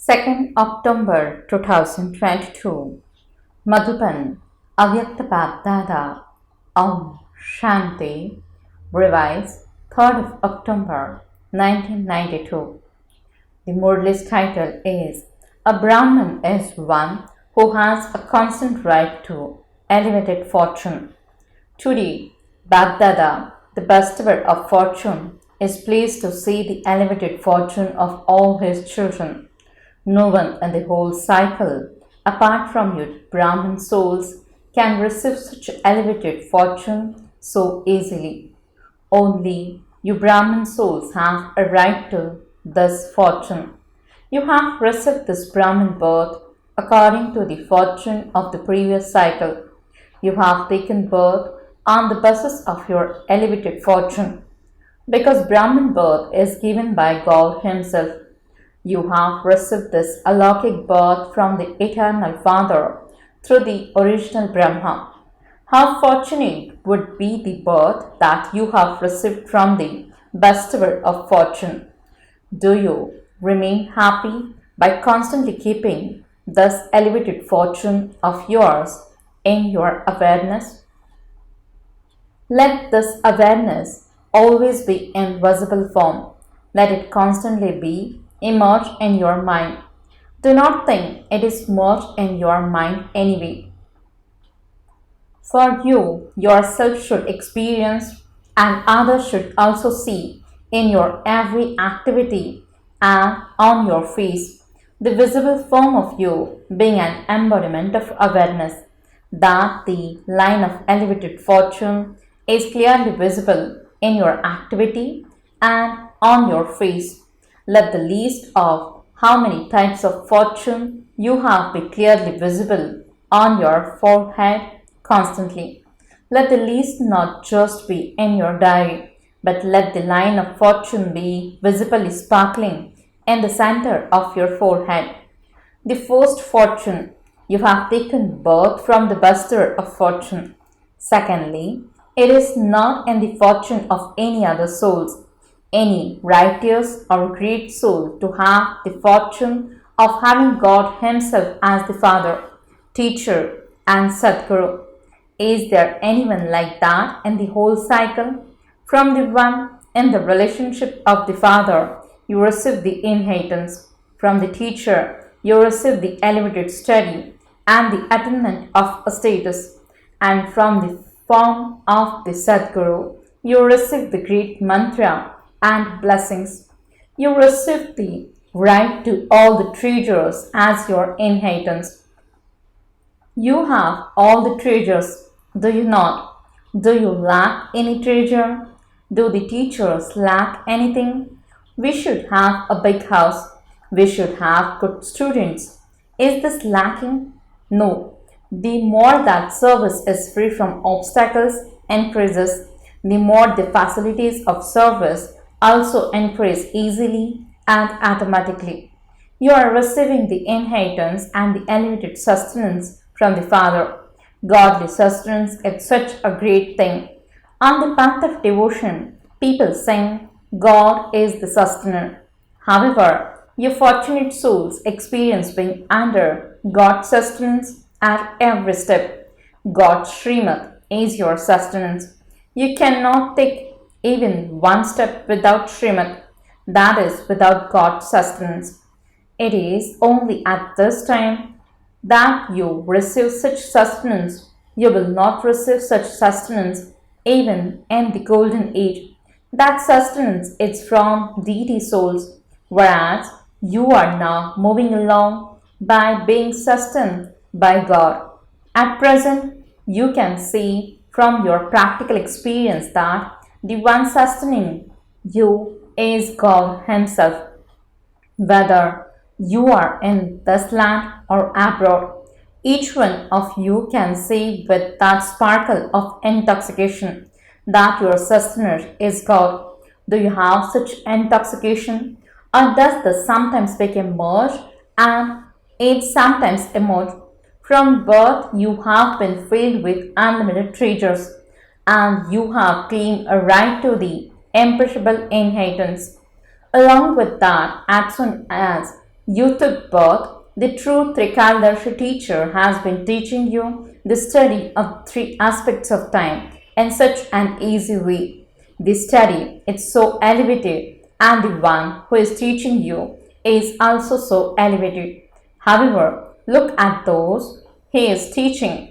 2nd October 2022 Madhuban Avyakt BapDada Om Shanti Revised 3rd of October 1992. The Murli's title is A Brahman is one who has a constant right to elevated fortune. Today, BapDada, the bestower of fortune, is pleased to see the elevated fortune of all his children. No one in the whole cycle, apart from you Brahman souls, can receive such elevated fortune so easily. Only you Brahman souls have a right to this fortune. You have received this Brahman birth according to the fortune of the previous cycle. You have taken birth on the basis of your elevated fortune. Because Brahman birth is given by God Himself, you have received this alaukic birth from the Eternal Father through the original Brahma. How fortunate would be the birth that you have received from the bestower of fortune. Do you remain happy by constantly keeping this elevated fortune of yours in your awareness? Let this awareness always be in visible form. Let it constantly be immersed in your mind. Do not think it is merged in your mind anyway. For you yourself should experience and others should also see in your every activity and on your face the visible form of you being an embodiment of awareness, that the line of elevated fortune is clearly visible in your activity and on your face. Let the list of how many types of fortune you have be clearly visible on your forehead constantly. Let the list not just be in your diary, but let the line of fortune be visibly sparkling in the center of your forehead. The first fortune, you have taken birth from the bestower of fortune. Secondly, it is not in the fortune of any other souls, any righteous or great soul, to have the fortune of having God Himself as the Father, Teacher, and Sadguru. Is there anyone like that in the whole cycle? From the one in the relationship of the Father, you receive the inheritance. From the Teacher, you receive the elevated study and the attainment of a status. And from the form of the Sadguru, you receive the great mantra and blessings. You receive the right to all the treasures as your inheritance. You have all the treasures, do you not? Do you lack any treasure? Do the teachers lack anything? We should have a big house. We should have good students. Is this lacking? No. The more that service is free from obstacles increases, the more the facilities of service also increase easily and automatically. You are receiving the inheritance and the elevated sustenance from the Father. Godly sustenance is such a great thing. On the path of devotion, people sing, God is the sustainer. However, you fortunate souls experience being under God's sustenance at every step. God's Srimad is your sustenance. You cannot take even one step without Srimad, that is, without God's sustenance. It is only at this time that you receive such sustenance. You will not receive such sustenance even in the golden age. That sustenance is from deity souls, whereas you are now moving along by being sustained by God. At present, you can see from your practical experience that the one sustaining you is God Himself. Whether you are in this land or abroad, each one of you can say with that sparkle of intoxication that your sustainer is God. Do you have such intoxication? Or does this sometimes become merged and it sometimes emerge? From birth, you have been filled with unlimited treasures, and you have claimed a right to the imperishable inheritance. Along with that, as soon as You took birth. The true Trikaldarshi teacher has been teaching you the study of three aspects of time in such an easy way. The study is so elevated, and the one who is teaching you is also so elevated. However, look at those he is teaching.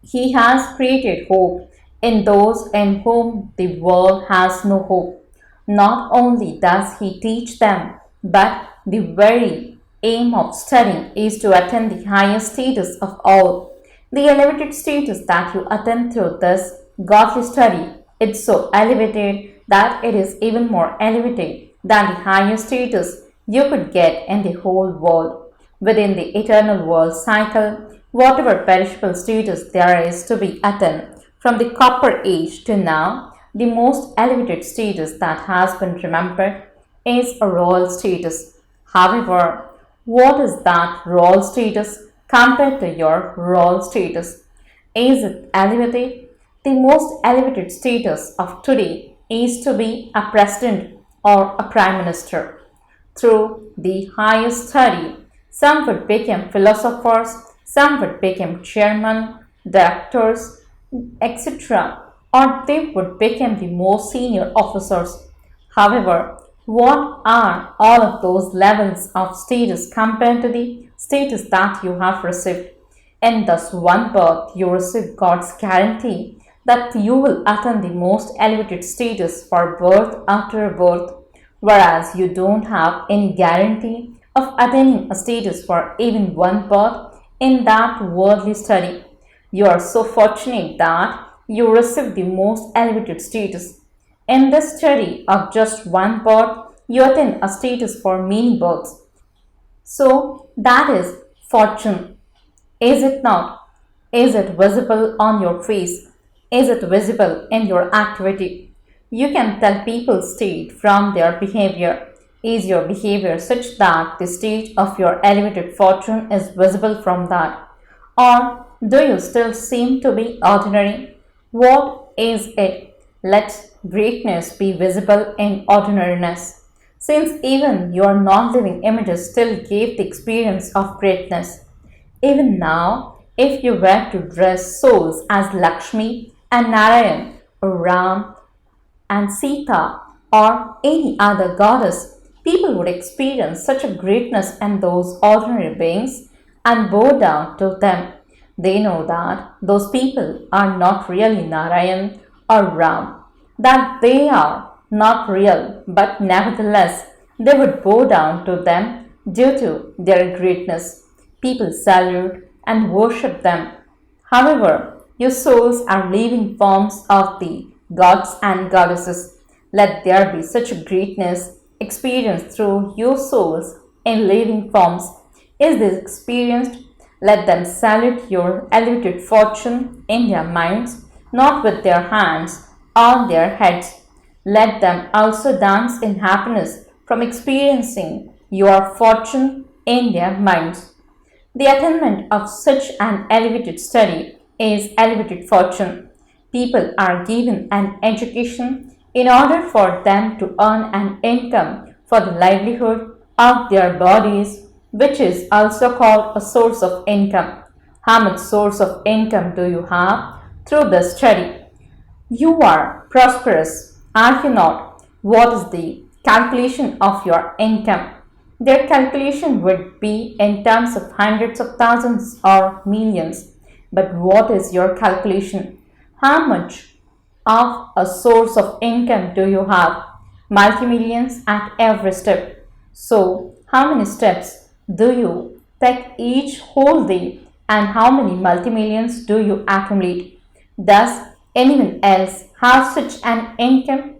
He has created hope in those in whom the world has no hope. Not only does he teach them, but the very aim of studying is to attain the highest status of all. The elevated status that you attain through this godly study is so elevated that it is even more elevated than the highest status you could get in the whole world. Within the eternal world cycle, whatever perishable status there is to be attained from the copper age to now, the most elevated status that has been remembered is a royal status. However, what is that royal status compared to your royal status? Is it elevated? The most elevated status of today is to be a president or a prime minister. Through the highest study, some would become philosophers, some would become chairmen, directors, etc., or they would become the most senior officers. However, what are all of those levels of status compared to the status that you have received? In thus one birth, you receive God's guarantee that you will attain the most elevated status for birth after birth, whereas you don't have any guarantee of attaining a status for even one birth in that worldly study. You are so fortunate that you receive the most elevated status. In this study of just one birth, you attain a status for many births. So that is fortune. Is it not? Is it visible on your face? Is it visible in your activity? You can tell people's state from their behavior. Is your behavior such that the state of your elevated fortune is visible from that? Or do you still seem to be ordinary? What is it? Let greatness be visible in ordinariness. Since even your non-living images still gave the experience of greatness. Even now, if you were to dress souls as Lakshmi and Narayan, or Ram and Sita, or any other goddess, people would experience such a greatness in those ordinary beings and bow down to them. They know that those people are not really Narayan or Ram, that they are not real, but nevertheless they would bow down to them due to their greatness. People salute and worship them. However, your souls are living forms of the gods and goddesses. Let there be such greatness experienced through your souls in living forms. Is this experienced? Let them salute your elevated fortune in their minds, not with their hands on their heads. Let them also dance in happiness from experiencing your fortune in their minds. The attainment of such an elevated study is elevated fortune. People are given an education in order for them to earn an income for the livelihood of their bodies, which is also called a source of income. How much source of income do you have through this study? You are prosperous, are you not? What is the calculation of your income? Their calculation would be in terms of hundreds of thousands or millions. But what is your calculation? How much of a source of income do you have? Multi-millions at every step. So, how many steps do you take each whole day, and how many multi-millions do you accumulate? Does anyone else have such an income?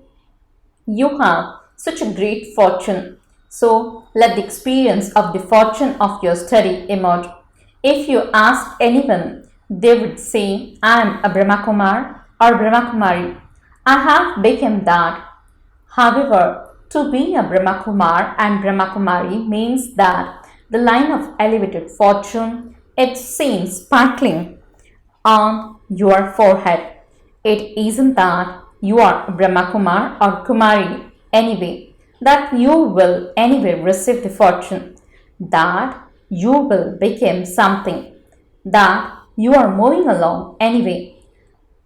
You have such a great fortune. So let the experience of the fortune of your study emerge. If you ask anyone, they would say, I am a Brahma Kumar or Brahma Kumari. I have become that. However, to be a Brahma Kumar and Brahma Kumari means that the line of elevated fortune is seen sparkling on your forehead. It isn't that you are Brahma Kumar or Kumari anyway, that you will anyway receive the fortune. that you will become something, that you are moving along anyway,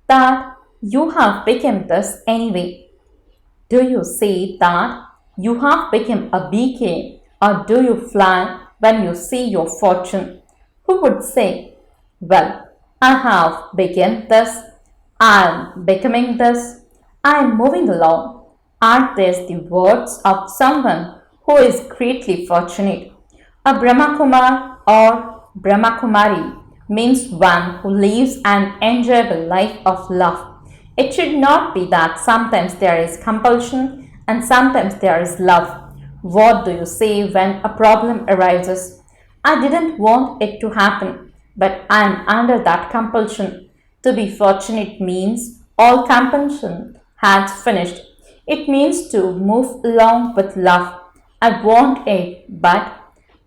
that you have become this anyway. Do you say that you have become a beacon, or do you fly when you see your fortune? Who would say, well, I have become this, I am becoming this, I am moving along? Are these the words of someone who is greatly fortunate? A Brahma Kumar or Brahma Kumari means one who lives an enjoyable life of love. It should not be that sometimes there is compulsion and sometimes there is love. What do you say when a problem arises? I didn't want it to happen, but I am under that compulsion. To be fortunate means all compulsion has finished. It means to move along with love. I want it, but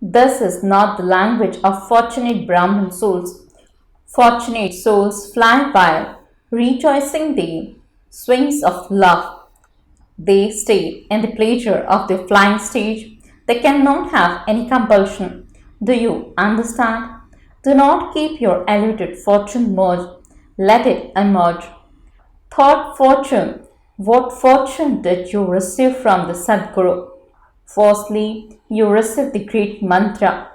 this is not the language of fortunate Brahmin souls. Fortunate souls fly by, rejoicing the swings of love. They stay in the pleasure of the flying stage. They cannot have any compulsion. Do you understand? Do not keep your elevated fortune merged. Let it emerge. Thought fortune. What fortune did you receive from the Sadguru? Firstly, you received the great mantra.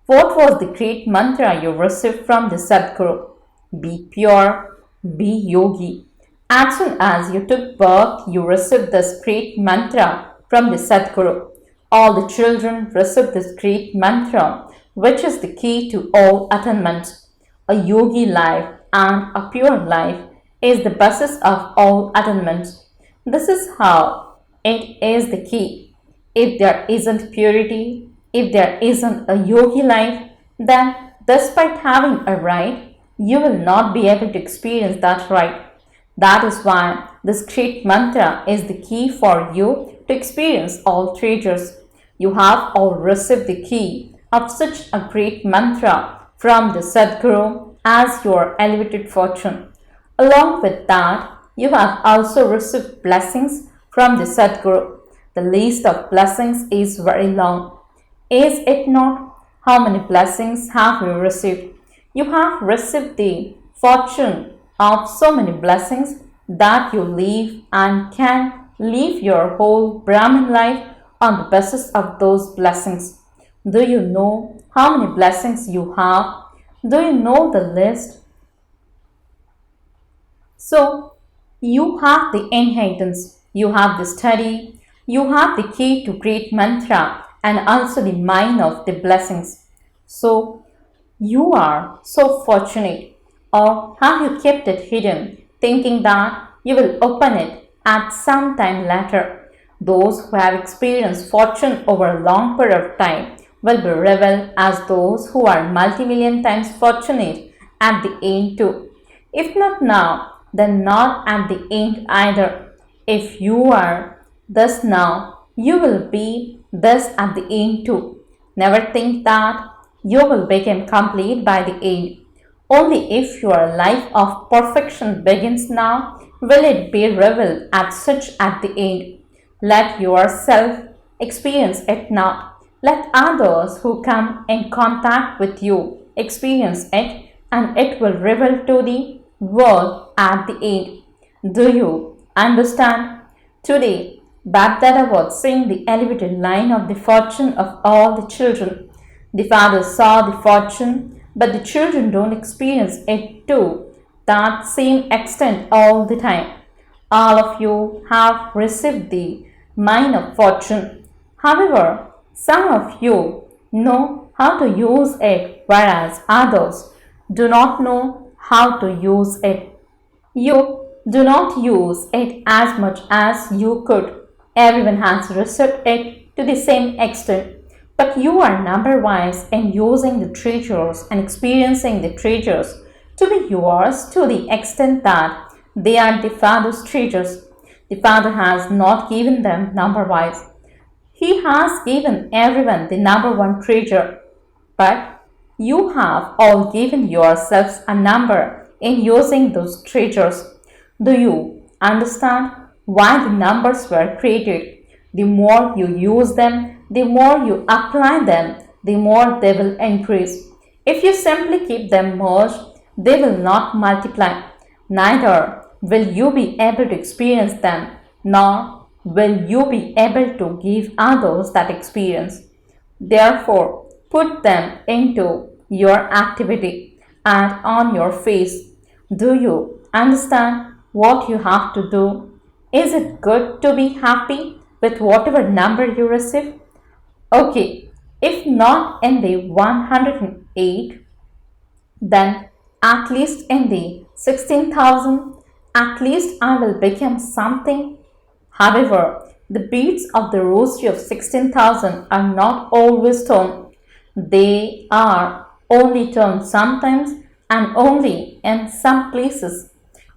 What was the great mantra you received from the Sadguru? Be pure, be yogi. As soon as you took birth, you received this great mantra from the Sadguru. All the children receive this great mantra, which is the key to all attainments. A yogi life and a pure life is the basis of all attainments. This is how it is the key. If there isn't purity, if there isn't a yogi life, then despite having a right, you will not be able to experience that right. That is why this great mantra is the key for you to experience all treasures. You have all received the key of such a great mantra from the Sadguru as your elevated fortune. Along with that, you have also received blessings from the Sadguru. The list of blessings is very long. Is it not? How many blessings have you received? You have received the fortune of so many blessings that you live and can live your whole Brahmin life on the basis of those blessings. Do you know how many blessings you have? Do you know the list? So, you have the inheritance, you have the study, you have the key to great mantra and also the mine of the blessings. So, you are so fortunate, or have you kept it hidden, thinking that you will open it at some time later? Those who have experienced fortune over a long period of time will be revealed as those who are multi-million times fortunate at the end too. If not now, then not at the end either. If you are this now, you will be this at the end too. Never think that you will become complete by the end. Only if your life of perfection begins now will it be revealed as such at the end. Let yourself experience it now. Let others who come in contact with you experience it, and it will reveal to the world at the end. Do you understand? Today, BapDada was saying the elevated line of the fortune of all the children. The father saw the fortune, but the children don't experience it to that same extent all the time. All of you have received the mine of fortune. However, some of you know how to use it, whereas others do not know how to use it. You do not use it as much as you could. Everyone has received it to the same extent, but you are number-wise in using the treasures and experiencing the treasures to be yours to the extent that they are the Father's treasures. The Father has not given them number-wise. He has given everyone the number one treasure, but you have all given yourselves a number in using those treasures. Do you understand why the numbers were created? The more you use them, the more you apply them, the more they will increase. If you simply keep them merged, they will not multiply. Neither will you be able to experience them, nor will you be able to give others that experience. Therefore, put them into your activity and on your face. Do you understand what you have to do? Is it good to be happy with whatever number you receive? Okay, if not in the 108, then at least in the 16,000, at least I will become something. However, the beads of the rosary of 16,000 are not always turned. They are only turned sometimes and only in some places.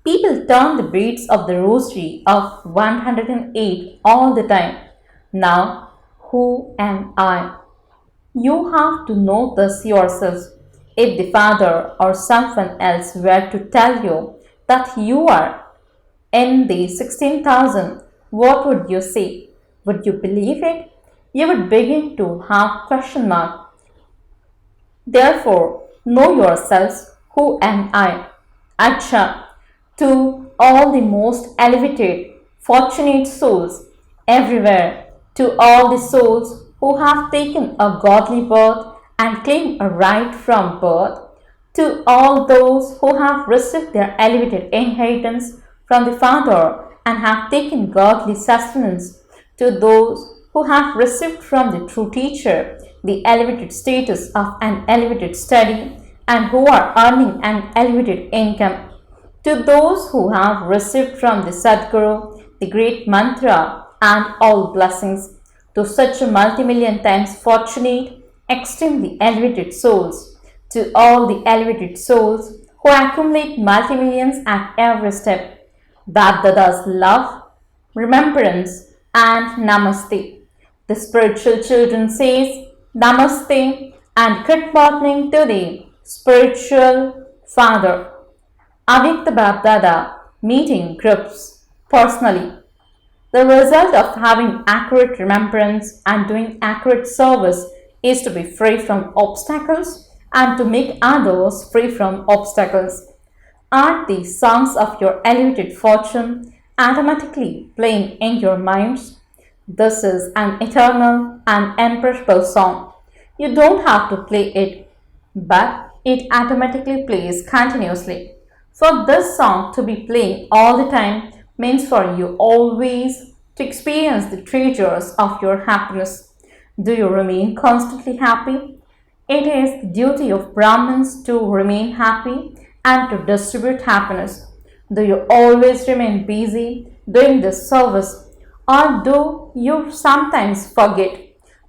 People turn the beads of the rosary of 108 all the time. Now, who am I? You have to know this yourselves. If the Father or someone else were to tell you that you are in the 16,000, what would you say? Would you believe it? You would begin to have question mark. Therefore, know yourselves, who am I? Acha, to all the most elevated, fortunate souls everywhere, to all the souls who have taken a godly birth and claim a right from birth, to all those who have received their elevated inheritance from the Father and have taken godly sustenance, to those who have received from the true teacher the elevated status of an elevated study and who are earning an elevated income, to those who have received from the Sadguru the great mantra and all blessings, to such a multi-million times fortunate, extremely elevated souls, to all the elevated souls who accumulate multi-millions at every step, BapDada's love, remembrance and namaste. The spiritual children says namaste and good morning to the spiritual father. Avyakt BapDada meeting groups personally. The result of having accurate remembrance and doing accurate service is to be free from obstacles and to make others free from obstacles. Are the songs of your elevated fortune automatically playing in your minds? This is an eternal and imperishable song. You don't have to play it, but it automatically plays continuously. For this song to be playing all the time means for you always to experience the treasures of your happiness. Do you remain constantly happy? It is the duty of Brahmins to remain happy and to distribute happiness. Do you always remain busy doing this service, or do you sometimes forget?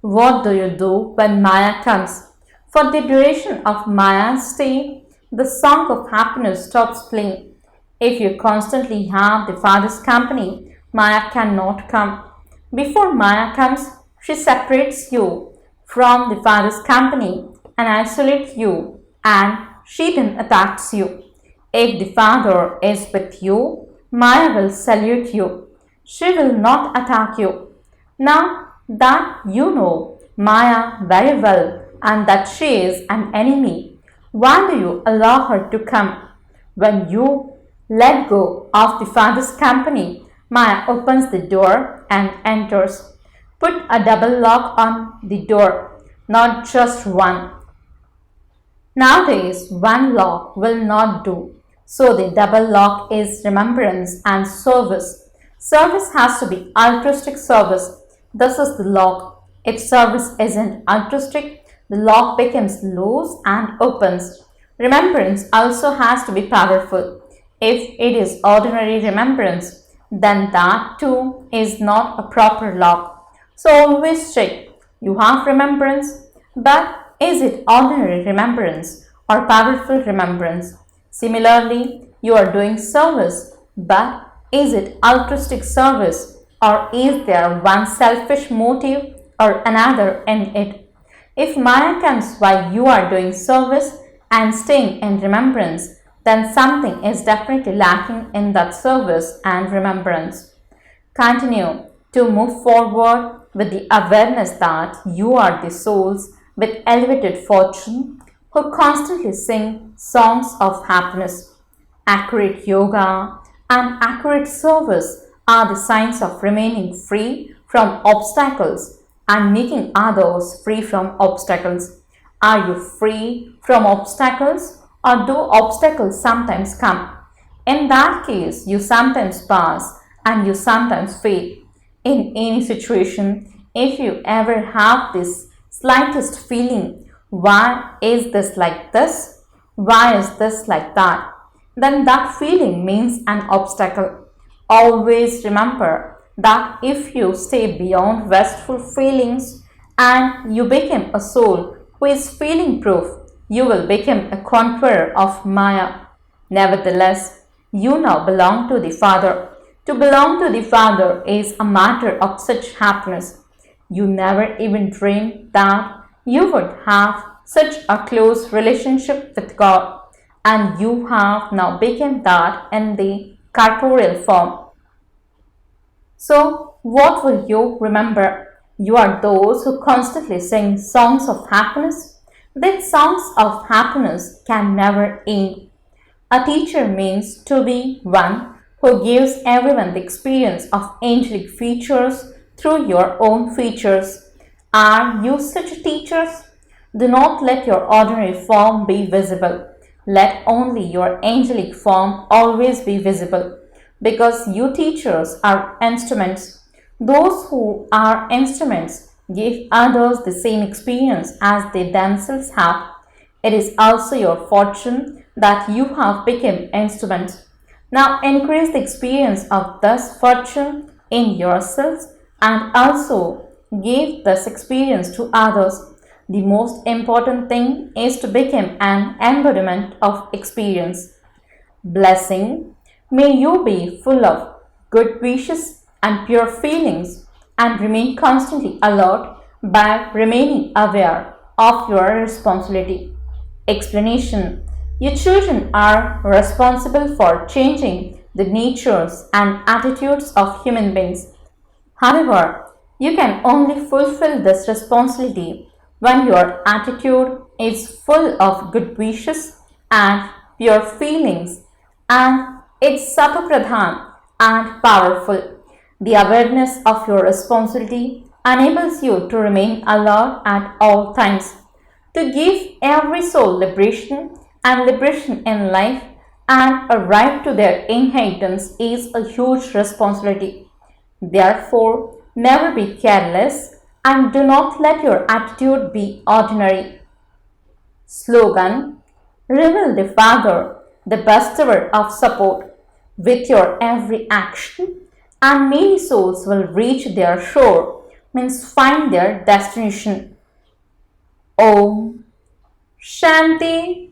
What do you do when Maya comes? For the duration of Maya's stay, the song of happiness stops playing. If you constantly have the Father's company, Maya cannot come. Before Maya comes, she separates you from the Father's company and isolates you, and she then attacks you. If the Father is with you, Maya will salute you. She will not attack you. Now that you know Maya very well and that she is an enemy, why do you allow her to come? When you let go of the Father's company, Maya opens the door and enters. Put a double lock on the door, not just one. Nowadays, one lock will not do. So the double lock is remembrance and service. Service has to be altruistic service. This is the lock. If service isn't altruistic, the lock becomes loose and opens. Remembrance also has to be powerful. If it is ordinary remembrance, then that too is not a proper lock. So always check. You have remembrance, but is it ordinary remembrance or powerful remembrance? Similarly, you are doing service, but is it altruistic service, or is there one selfish motive or another in it? If Maya comes while you are doing service and staying in remembrance, then something is definitely lacking in that service and remembrance. Continue to move forward with the awareness that you are the souls with elevated fortune who constantly sing songs of happiness. Accurate yoga and accurate service are the signs of remaining free from obstacles and making others free from obstacles. Are you free from obstacles, or do obstacles sometimes come? In that case, you sometimes pass and you sometimes fail. In any situation, if you ever have this slightest feeling, why is this like this? Why is this like that? Then that feeling means an obstacle. Always remember that if you stay beyond wasteful feelings and you become a soul who is feeling proof, you will become a conqueror of Maya. Nevertheless, you now belong to the Father. To belong to the Father is a matter of such happiness. You never even dreamed that you would have such a close relationship with God, and you have now become that in the corporeal form. So, what will you remember? You are those who constantly sing songs of happiness. These songs of happiness can never end. A teacher means to be one who gives everyone the experience of angelic features through your own features. Are you such teachers? Do not let your ordinary form be visible. Let only your angelic form always be visible, because you teachers are instruments. Those who are instruments give others the same experience as they themselves have. It is also your fortune that you have become instruments. Now increase the experience of this fortune in yourselves and also give this experience to others. The most important thing is to become an embodiment of experience. Blessing, may you be full of good wishes and pure feelings and remain constantly alert by remaining aware of your responsibility. Explanation: your children are responsible for changing the natures and attitudes of human beings. However, you can only fulfill this responsibility when your attitude is full of good wishes and pure feelings, and it's Satopradhan and powerful. The awareness of your responsibility enables you to remain alert at all times. To give every soul liberation and liberation in life and a right to their inheritance is a huge responsibility. Therefore, never be careless and do not let your attitude be ordinary. Slogan: Reveal the Father, the bestower of support, with your every action, and many souls will reach their shore, means find their destination. Om Shanti